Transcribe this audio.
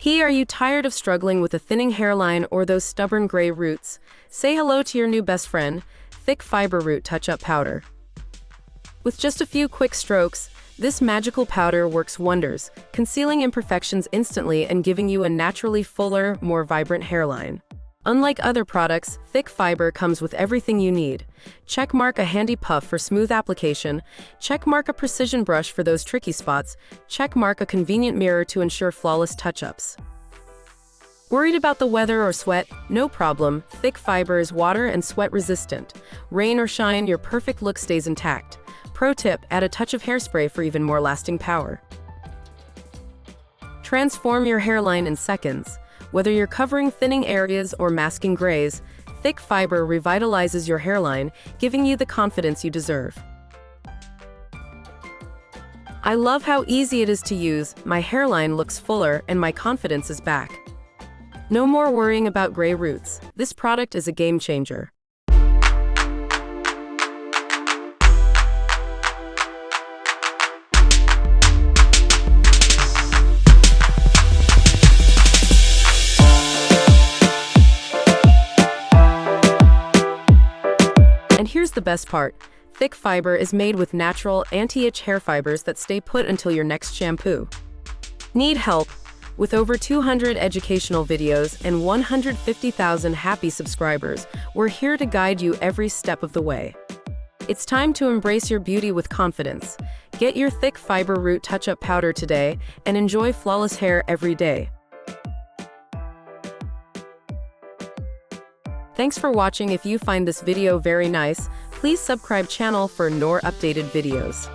Hey, are you tired of struggling with a thinning hairline or those stubborn gray roots? Say hello to your new best friend, Thick Fiber Root Touch-Up Powder. With just a few quick strokes, this magical powder works wonders, concealing imperfections instantly and giving you a naturally fuller, more vibrant hairline. Unlike other products, Thick Fiber comes with everything you need. Checkmark a handy puff for smooth application, checkmark a precision brush for those tricky spots, checkmark a convenient mirror to ensure flawless touch-ups. Worried about the weather or sweat? No problem. Thick Fiber is water and sweat resistant. Rain or shine, your perfect look stays intact. Pro tip, add a touch of hairspray for even more lasting power. Transform your hairline in seconds. Whether you're covering thinning areas or masking grays, Thick Fiber revitalizes your hairline, giving you the confidence you deserve. I love how easy it is to use. My hairline looks fuller and my confidence is back. No more worrying about gray roots. This product is a game changer. And here's the best part. Thick Fiber is made with natural, anti-itch hair fibers that stay put until your next shampoo. Need help? With over 200 educational videos and 150,000 happy subscribers, we're here to guide you every step of the way. It's time to embrace your beauty with confidence. Get your Thick Fiber Root Touch-Up Powder today and enjoy flawless hair every day. Thanks for watching. If you find this video very nice, please subscribe channel for more updated videos.